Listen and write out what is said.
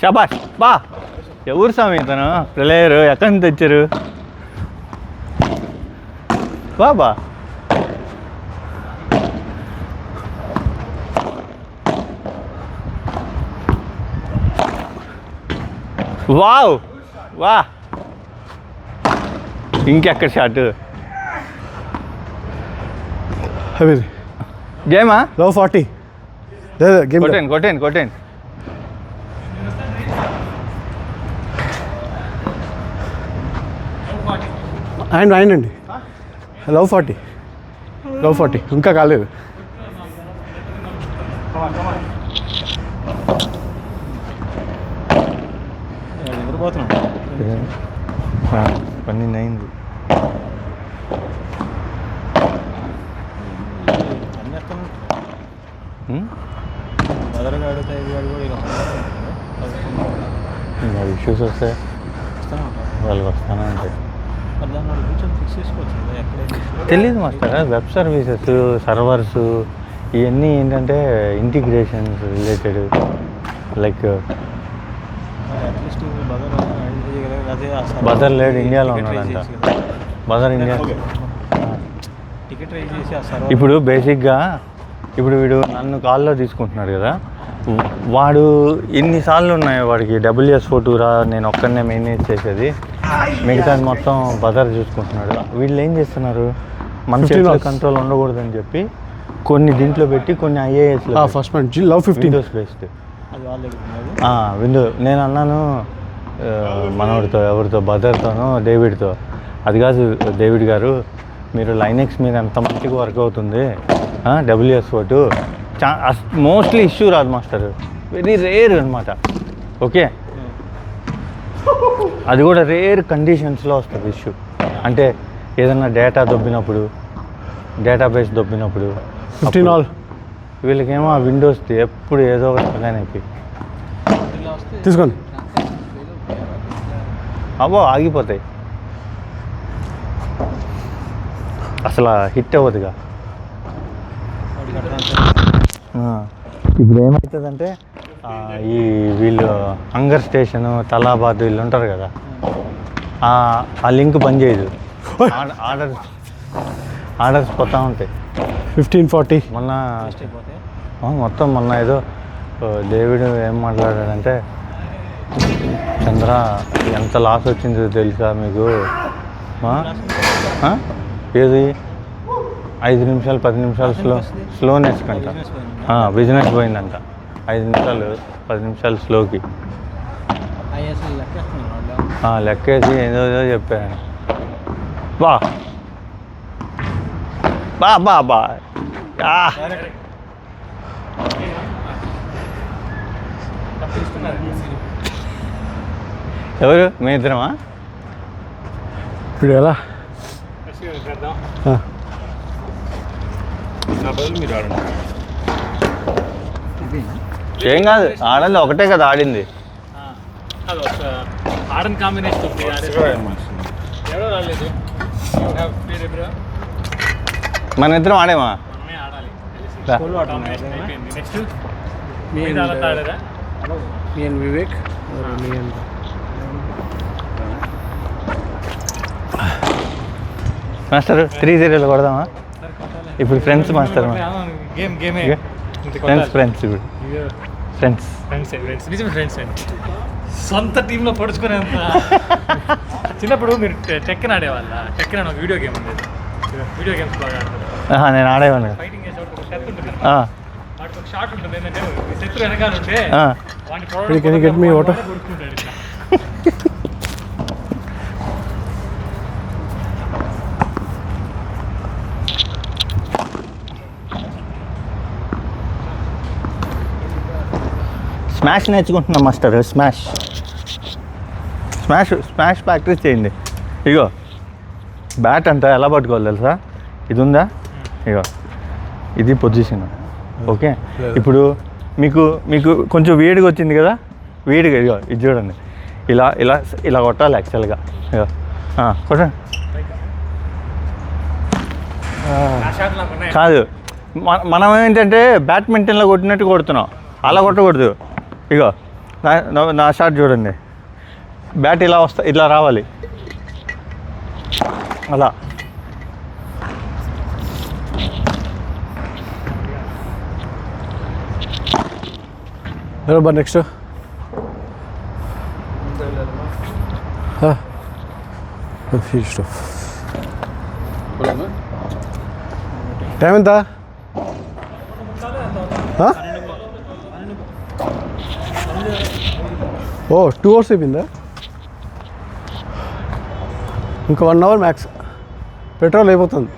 షబాష్ బా. ఎవరు స్వామి ఇతను ప్లేయరు? ఎక్కడి నుంచి తెచ్చారు? బాబా వావ్ వా. ఇంకెక్కడ షాట్? గేమా? లవ్ 40 గేమ్ కొట్టండి. అండి లవ్ 40 ఇంకా కాలేదు. పన్నెండు అయింది. ఇష్యూస్ వస్తే వాళ్ళకి వస్తానే ఉంటాయి. తెలీదు మాస్టర్. వెబ్ సర్వీసెస్, సర్వర్స్ ఇవన్నీ ఏంటంటే ఇంటిగ్రేషన్స్ రిలేటెడ్. లైక్ బదర్ లేడు, ఇండియాలో ఉన్నాడంట. బదర్ ఇండియా. ఇప్పుడు బేసిక్గా ఇప్పుడు వీడు నన్ను కాల్లో తీసుకుంటున్నాడు కదా, వాడు ఎన్నిసార్లు ఉన్నాయి వాడికి WS42 రా, నేను ఒక్కడనే మేనేజ్ చేసేది, మిగతాది మొత్తం బదర్ చూసుకుంటున్నాడు. వీళ్ళు ఏం చేస్తున్నారు, మన చేతిలో కంట్రోల్ ఉండకూడదని చెప్పి కొన్ని దీంట్లో పెట్టి కొన్ని IAS first love 50 Windows based window. నేను అన్నాను మనోడితో, ఎవరితో, బదర్తోనో డేవిడ్తో, అది కాదు డేవిడ్ గారు, మీరు లైనెక్స్ మీద ఎంత మంచిగా వర్క్ అవుతుంది, WS42 మోస్ట్లీ ఇష్యూ రాదు మాస్టర్, వెరీ రేర్ అనమాట. ఓకే, అది కూడా రేర్ కండిషన్స్లో వస్తుంది ఇష్యూ. అంటే ఏదన్నా డేటా దొబ్బినప్పుడు, డేటాబేస్ దొబ్బినప్పుడు 15 ఆల్. వీళ్ళకేమో ఆ విండోస్ ఎప్పుడు ఏదో ఒకటి అయిపోయి తీసుకోండి. అబ్బో ఆగిపోతాయి, అసలు హిట్ అవ్వదుగా. ఇప్పుడు ఏమవుతుందంటే ఈ వీళ్ళు హంగర్ స్టేషను, తలాబాద్ వీళ్ళు ఉంటారు కదా, ఆ లింక్ పనిచేయదు. ఆర్డర్స్ పోతూ ఉంటాయి. 1540 మొన్న ఏదో డేవిడ్ ఏం మాట్లాడాడంటే, చంద్ర ఎంత లాస్ వచ్చిందో తెలుసా మీకు, ఏది 5 నిమిషాలు 10 నిమిషాలు స్లోనెస్ కంట, బిజినెస్ పోయిందంట. 5 నిమిషాలు 10 నిమిషాలు స్లోకి లెక్కేసి ఏదో చెప్పాను. బా బా బా బా ఎవరు? మీ ఇద్దరమా? ఇప్పుడు ఎలా? ఏం కాదు, ఆడండి, ఒకటే కదా ఆడింది. ఆడని కాంబినేషన్ మన ఇద్దరం ఆడేమా? వివేక్ మాస్టర్ 3-0 కొడదామా? ఇప్పుడు ఫ్రెండ్స్ మాస్టర్, ఫ్రెండ్స్ ఇప్పుడు ఫ్రెండ్స్ సొంత టీంలో పడుచుకునేంత. చిన్నప్పుడు మీరు టెక్కన్ ఆడేవాళ్ళ? టెక్కన్ అని ఒక వీడియో గేమ్ ఉండేది, వీడియో గేమ్స్ బాగా ఆడతారు. నేను ఆడేవాడిని. ఫైటింగ్ చేసేటప్పుడు ఒక షర్ట్ ఉంటుంది, వాటికి ఒక షాట్ ఉంటుంది, ఏంటంటే శత్రు వెనకాల ఉంటే వాడిని కొడుకుంటాడు. స్మాష్ నేర్చుకుంటున్నాం మాస్టర్. స్మాష్ ప్రాక్టీస్ చేయండి. ఇగో బ్యాట్ అంతా ఎలా పట్టుకోవాలి తెలుసా? ఇది ఉందా, ఇగో ఇది పొజిషన్. ఓకే, ఇప్పుడు మీకు కొంచెం వేడిగా వచ్చింది కదా, వేడిగా ఇగో ఇది చూడండి, ఇలా కొట్టాలి యాక్చువల్గా. ఇగో కొట్టండి. కాదు, మనం ఏంటంటే బ్యాడ్మింటన్లో కొట్టినట్టు కొడుతున్నాం, అలా కొట్టకూడదు. ఇగో నా షాట్ చూడండి, బ్యాట్ ఇలా ఇట్లా రావాలి, అలా. బరోబర్ నెక్స్ట్ టైం ఎంత? ఓ 2 hours అయిపోయిందా? ఇంకా 1 hour మ్యాక్స్. పెట్రోల్ అయిపోతుంది.